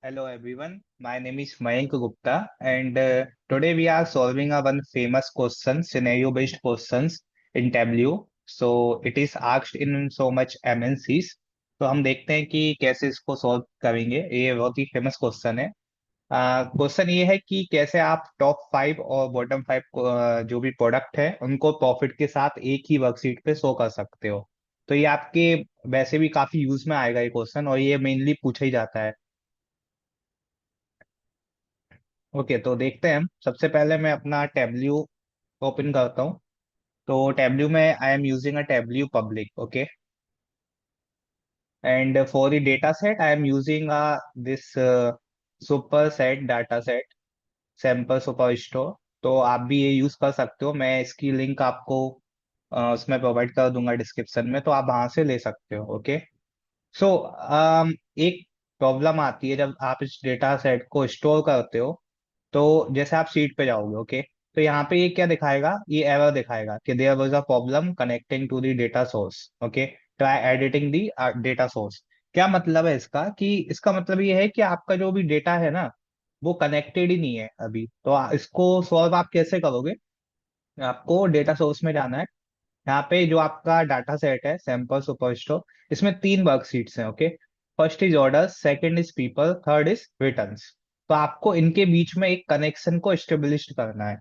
Hello everyone, my name is Mayank Gupta and today we are solving a one famous question, scenario based questions in Tableau. So it is asked in so much MNCs. तो हम देखते हैं कि कैसे इसको solve करेंगे। ये बहुत ही फेमस क्वेश्चन है। क्वेश्चन ये है कि कैसे आप टॉप 5 और बॉटम 5 जो भी प्रोडक्ट है उनको प्रॉफिट के साथ एक ही वर्कशीट पे शो कर सकते हो। तो ये आपके वैसे भी काफी यूज में आएगा ये क्वेश्चन, और ये मेनली पूछा ही जाता है। ओके, तो देखते हैं हम। सबसे पहले मैं अपना टेबल्यू ओपन करता हूँ। तो टेबल्यू में I am using a tableau public. Okay, and for the data set I am using this super set data set sample super store. तो आप भी ये यूज कर सकते हो। मैं इसकी लिंक आपको उसमें प्रोवाइड कर दूंगा डिस्क्रिप्शन में, तो आप वहां से ले सकते हो। ओके, सो एक प्रॉब्लम आती है जब आप इस डेटा सेट को स्टोर करते हो। तो जैसे आप शीट पे जाओगे, ओके, तो यहाँ पे ये क्या दिखाएगा, ये एरर दिखाएगा कि there was a problem connecting to the data source. Okay, try editing the data source. क्या मतलब है इसका? कि इसका मतलब ये है कि आपका जो भी डेटा है ना, वो कनेक्टेड ही नहीं है अभी। तो इसको सॉल्व आप कैसे करोगे? आपको डेटा सोर्स में जाना है। यहाँ पे जो आपका डाटा सेट है सैंपल सुपरस्टोर, इसमें तीन वर्कशीट्स हैं। Okay, first is order, second is people, third is returns. तो आपको इनके बीच में एक कनेक्शन को एस्टेब्लिश करना है।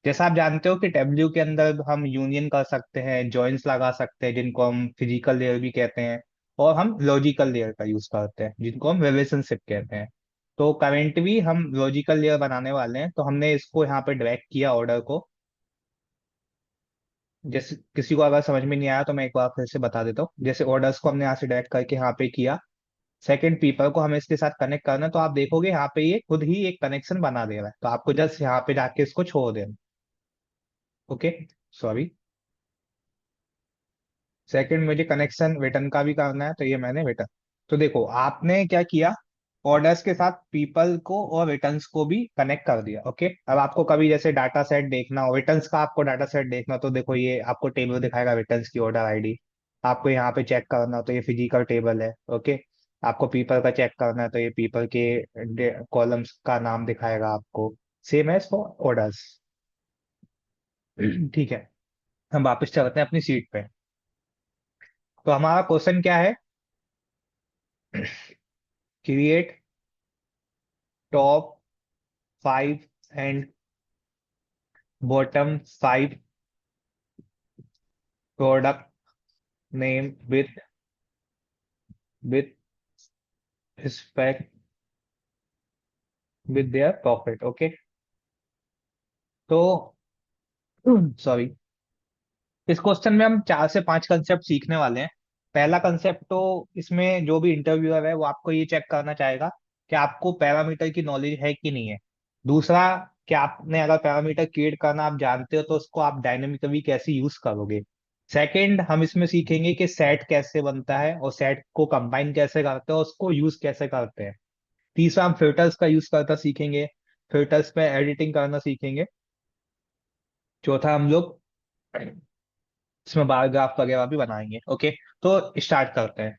जैसा आप जानते हो कि टेबल्यू के अंदर हम यूनियन कर सकते हैं, जॉइंस लगा सकते हैं जिनको हम फिजिकल लेयर भी कहते हैं, और हम लॉजिकल लेयर का यूज करते हैं जिनको हम रिलेशनशिप कहते हैं। तो करेंट भी हम लॉजिकल लेयर बनाने वाले हैं, तो हमने इसको यहाँ पे ड्रैग किया ऑर्डर को। जैसे किसी को अगर समझ में नहीं आया तो मैं एक बार फिर से बता देता हूँ। जैसे ऑर्डर्स को हमने यहाँ से डायरेक्ट करके यहाँ पे किया, सेकंड पीपल को हमें इसके साथ कनेक्ट करना है, तो आप देखोगे यहाँ पे ये खुद ही एक कनेक्शन बना दे रहा है। तो आपको जस्ट यहाँ पे जाके इसको छोड़ देना। Okay, sorry. सेकंड मुझे कनेक्शन रिटर्न का भी करना है, तो ये मैंने रिटर्न। तो देखो आपने क्या किया, ऑर्डर्स के साथ पीपल को और रिटर्न्स को भी कनेक्ट कर दिया। ओके, अब आपको कभी जैसे डाटा सेट देखना हो, रिटर्न्स का आपको डाटा सेट देखना हो, तो देखो ये आपको टेबल दिखाएगा रिटर्न्स की ऑर्डर आईडी। आपको यहाँ पे चेक करना हो तो ये फिजिकल टेबल है। ओके, आपको पीपल का चेक करना है तो ये पीपल के कॉलम्स का नाम दिखाएगा आपको। Same as for orders. ठीक है, हम वापस चलते हैं अपनी सीट पे। तो हमारा क्वेश्चन क्या है? Create top 5 and bottom 5 product name with respect with their profit। Okay, तो सॉरी, इस क्वेश्चन में हम 4 से 5 कंसेप्ट सीखने वाले हैं। पहला कंसेप्ट, तो इसमें जो भी इंटरव्यूअर है वो आपको ये चेक करना चाहेगा कि आपको पैरामीटर की नॉलेज है कि नहीं है। दूसरा, कि आपने अगर पैरामीटर क्रिएट करना आप जानते हो तो उसको आप डायनेमिकली कैसे यूज करोगे। सेकंड, हम इसमें सीखेंगे कि सेट कैसे बनता है और सेट को कंबाइन कैसे करते हैं और उसको यूज कैसे करते हैं। तीसरा, हम फिल्टर्स का यूज करता सीखेंगे, फिल्टर्स पे एडिटिंग करना सीखेंगे। चौथा, हम लोग इसमें बार ग्राफ वगैरह भी बनाएंगे। ओके, तो स्टार्ट करते हैं।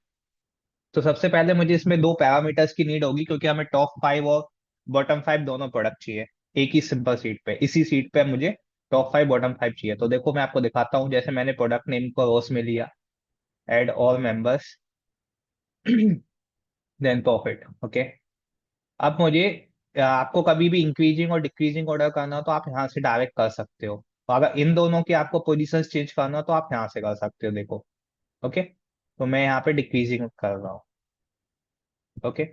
तो सबसे पहले मुझे इसमें दो पैरामीटर्स की नीड होगी, क्योंकि हमें टॉप 5 और बॉटम 5 दोनों प्रोडक्ट चाहिए एक ही सिंपल सीट पे। इसी सीट पे मुझे टॉप 5 बॉटम 5 चाहिए। तो देखो मैं आपको दिखाता हूँ। जैसे मैंने प्रोडक्ट नेम को रोस में लिया, add all members, then profit. Okay, अब मुझे आपको कभी भी इंक्रीजिंग और डिक्रीजिंग ऑर्डर करना हो तो आप यहाँ से डायरेक्ट कर सकते हो। तो अगर इन दोनों की आपको पोजीशन चेंज करना हो तो आप यहाँ से कर सकते हो। देखो, ओके, तो मैं यहाँ पे डिक्रीजिंग कर रहा हूँ। ओके,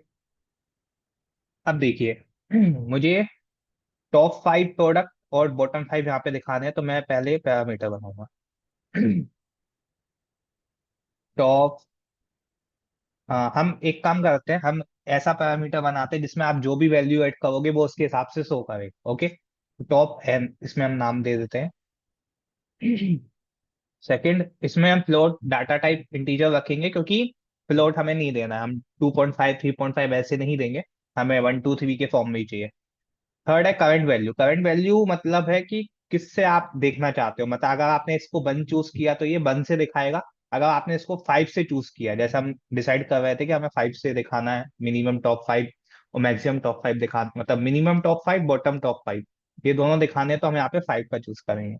अब देखिए, मुझे टॉप 5 प्रोडक्ट और बॉटम 5 यहाँ पे दिखाने हैं, तो मैं पहले पैरामीटर बनाऊंगा। टॉप, हम एक काम करते हैं, हम ऐसा पैरामीटर बनाते हैं जिसमें आप जो भी वैल्यू ऐड करोगे वो उसके हिसाब से शो करे। ओके, टॉप एन इसमें हम नाम दे देते हैं। सेकंड, इसमें हम फ्लोट डाटा टाइप इंटीजर रखेंगे, क्योंकि फ्लोट हमें नहीं देना है। हम 2.5 3.5 ऐसे नहीं देंगे, हमें 1 2 3 के फॉर्म में ही चाहिए। थर्ड है करंट वैल्यू। करंट वैल्यू मतलब है कि किससे आप देखना चाहते हो। मतलब अगर आपने इसको 1 चूज किया तो ये 1 से दिखाएगा। अगर आपने इसको 5 से चूज किया, जैसे हम डिसाइड कर रहे थे कि हमें 5 से दिखाना है मिनिमम टॉप 5 और मैक्सिमम टॉप 5 दिखा, मतलब मिनिमम टॉप 5, बॉटम टॉप 5, ये दोनों दिखाने हैं, तो हम यहाँ पे 5 का चूज करेंगे।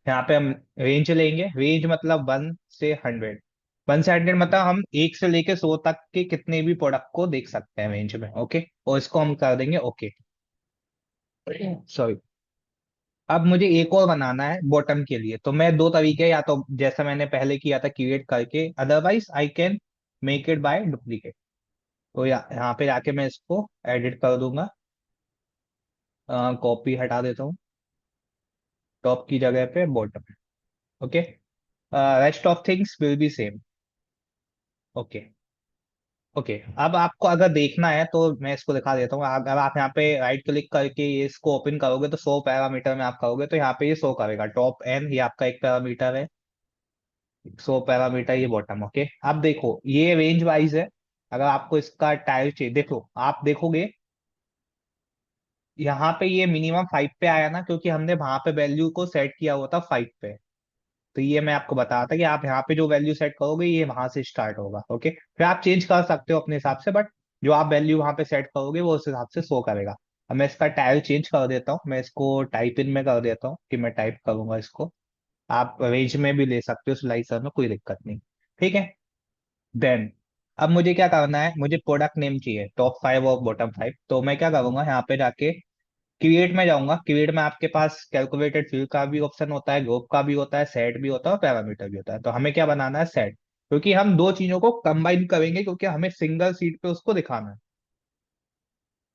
यहाँ पे हम रेंज लेंगे, रेंज मतलब 1 से 100। 1 से 100 मतलब हम 1 से लेके 100 तक के कितने भी प्रोडक्ट को देख सकते हैं रेंज में, ओके। और इसको हम कर देंगे ओके। सॉरी। अब मुझे एक और बनाना है बॉटम के लिए, तो मैं दो तरीके, या तो जैसा मैंने पहले किया था क्रिएट करके, otherwise I can make it by duplicate. तो यहाँ पे जाके मैं इसको एडिट कर दूंगा, कॉपी हटा देता हूँ, टॉप की जगह पे bottom. Okay, rest of things will be same. Okay. Okay, अब आपको अगर देखना है तो मैं इसको दिखा देता हूँ। अगर आप यहाँ पे राइट क्लिक करके ये इसको ओपन करोगे, तो 100 पैरामीटर में आप करोगे, तो यहाँ पे ये शो करेगा टॉप एन, ये आपका एक पैरामीटर है। 100 पैरामीटर ये बॉटम, ओके। अब देखो ये रेंज वाइज है। अगर आपको इसका टाइल चाहिए, देखो आप देखोगे यहाँ पे ये मिनिमम 5 पे आया ना, क्योंकि हमने वहां पे वैल्यू को सेट किया हुआ था 5 पे। तो ये मैं आपको बताया था कि आप यहाँ पे जो वैल्यू सेट करोगे ये वहां से स्टार्ट होगा, ओके। फिर आप चेंज कर सकते हो अपने हिसाब से, बट जो आप वैल्यू वहां पे सेट करोगे वो उस हिसाब से शो करेगा। अब मैं इसका टाइल चेंज कर देता हूँ, मैं इसको टाइप इन में कर देता हूँ कि मैं टाइप करूंगा इसको। आप रेंज में भी ले सकते हो स्लाइसर में, कोई दिक्कत नहीं। ठीक है। देन अब मुझे क्या करना है, मुझे प्रोडक्ट नेम चाहिए टॉप 5 और बॉटम 5। तो मैं क्या करूंगा, यहाँ पे जाके क्रिएट में जाऊंगा। क्रिएट में आपके पास कैलकुलेटेड फील्ड का भी ऑप्शन होता है, ग्रुप का भी होता है, सेट भी होता है और पैरामीटर भी होता है। तो हमें क्या बनाना है, सेट, क्योंकि हम दो चीजों को कंबाइन करेंगे, क्योंकि हमें सिंगल सीट पे उसको दिखाना है,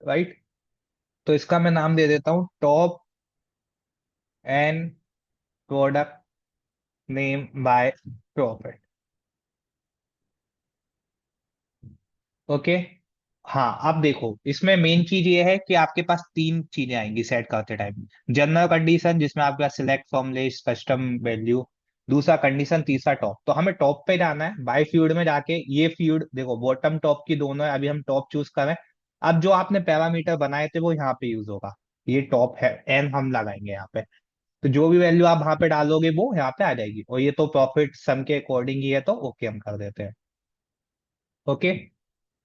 राइट। तो इसका मैं नाम दे देता हूँ top and product name by profit. Okay. हाँ, अब देखो इसमें मेन चीज ये है कि आपके पास तीन चीजें आएंगी सेट करते टाइम। जनरल कंडीशन, जिसमें आपके पास select from list, custom value. दूसरा कंडीशन, तीसरा टॉप। तो हमें टॉप पे जाना है, बाय फील्ड में जाके ये फील्ड देखो, बॉटम टॉप की दोनों है, अभी हम टॉप चूज करें। अब जो आपने पैरामीटर बनाए थे वो यहाँ पे यूज होगा, ये टॉप है, एन हम लगाएंगे यहाँ पे। तो जो भी वैल्यू आप वहां पे डालोगे वो यहाँ पे आ जाएगी, और ये तो प्रॉफिट सम के अकॉर्डिंग ही है, तो ओके हम कर देते हैं। ओके।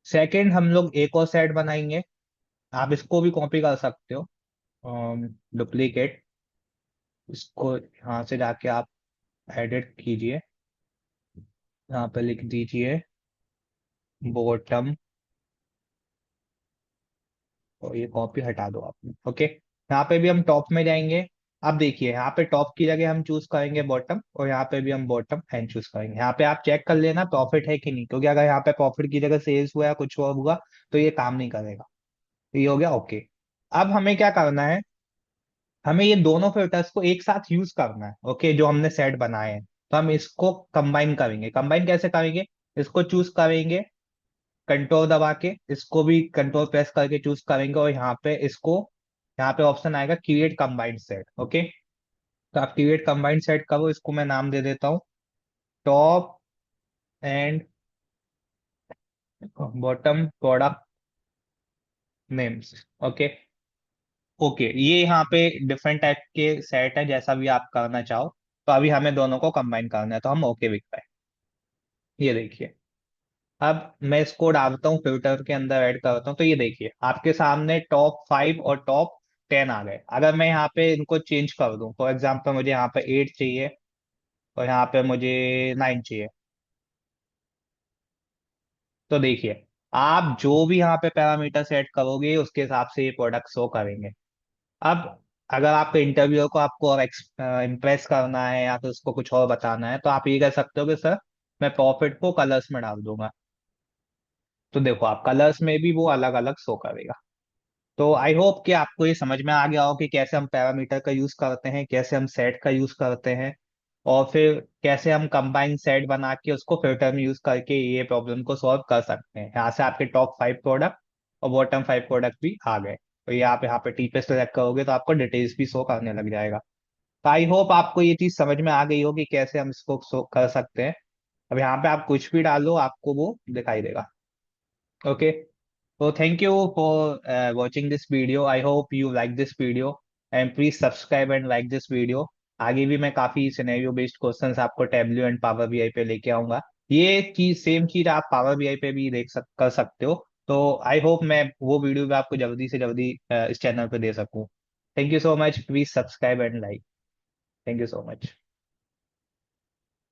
सेकंड हम लोग एक और सेट बनाएंगे, आप इसको भी कॉपी कर सकते हो, डुप्लीकेट। इसको यहाँ से जाके आप एडिट कीजिए, यहाँ पे लिख दीजिए बॉटम, और ये कॉपी हटा दो आप, ओके। यहाँ पे भी हम टॉप में जाएंगे। अब देखिए यहाँ पे टॉप की जगह हम चूज करेंगे बॉटम, और यहाँ पे भी हम बॉटम एंड चूज करेंगे। यहाँ पे आप चेक कर लेना प्रॉफिट है कि नहीं, क्योंकि अगर यहाँ पे प्रॉफिट की जगह सेल्स हुआ या कुछ और हुआ तो ये काम नहीं करेगा। तो ये हो गया, ओके। अब हमें क्या करना है, हमें ये दोनों फिल्टर्स को एक साथ यूज करना है, ओके, जो हमने सेट बनाए हैं। तो हम इसको कंबाइन करेंगे। कंबाइन कैसे करेंगे, इसको चूज करेंगे कंट्रोल दबा के, इसको भी कंट्रोल प्रेस करके चूज करेंगे, और यहाँ पे इसको, यहाँ पे ऑप्शन आएगा क्रिएट कंबाइंड सेट, ओके। तो आप क्रिएट कंबाइंड सेट करो, इसको मैं नाम दे देता हूँ top and bottom product names, okay. Okay, ये यहाँ पे डिफरेंट टाइप के सेट है, जैसा भी आप करना चाहो। तो अभी हमें दोनों को कंबाइन करना है, तो हम ओके लिख पाए। ये देखिए, अब मैं इसको डालता हूँ फिल्टर के अंदर, ऐड करता हूँ, तो ये देखिए आपके सामने टॉप 5 और टॉप 10 आ गए। अगर मैं यहाँ पे इनको चेंज कर दूं, फॉर एग्जाम्पल मुझे यहाँ पे 8 चाहिए और यहाँ पे मुझे 9 चाहिए, तो देखिए आप जो भी यहाँ पे पैरामीटर सेट करोगे उसके हिसाब से ये प्रोडक्ट शो करेंगे। अब अगर आपके इंटरव्यूअर को आपको और इम्प्रेस करना है, या तो उसको कुछ और बताना है, तो आप ये कह सकते हो कि सर मैं प्रॉफिट को कलर्स में डाल दूंगा। तो देखो आप कलर्स में भी वो अलग अलग शो करेगा। तो आई होप कि आपको ये समझ में आ गया हो कि कैसे हम पैरामीटर का यूज करते हैं, कैसे हम सेट का यूज करते हैं, और फिर कैसे हम कंबाइन सेट बना के उसको फिल्टर में यूज करके ये प्रॉब्लम को सॉल्व कर सकते हैं। यहाँ से आपके टॉप 5 प्रोडक्ट और बॉटम 5 प्रोडक्ट भी आ गए। तो ये आप यहाँ पे टी पे सेलेक्ट करोगे तो आपको डिटेल्स भी शो करने लग जाएगा। तो आई होप आपको ये चीज समझ में आ गई होगी कैसे हम इसको शो कर सकते हैं। अब यहाँ पे आप कुछ भी डालो आपको वो दिखाई देगा, okay. So thank you for watching this video. I hope you like this video and please subscribe and like this video. आगे भी मैं काफी सिनेरियो बेस्ड क्वेश्चंस आपको टेबल्यू एंड पावर बीआई पे लेके आऊंगा। ये चीज सेम चीज आप पावर बीआई पे भी कर सकते हो। तो आई होप मैं वो वीडियो भी आपको जल्दी से जल्दी इस चैनल पे दे सकूं। Thank you so much, please subscribe and like. Thank you so much.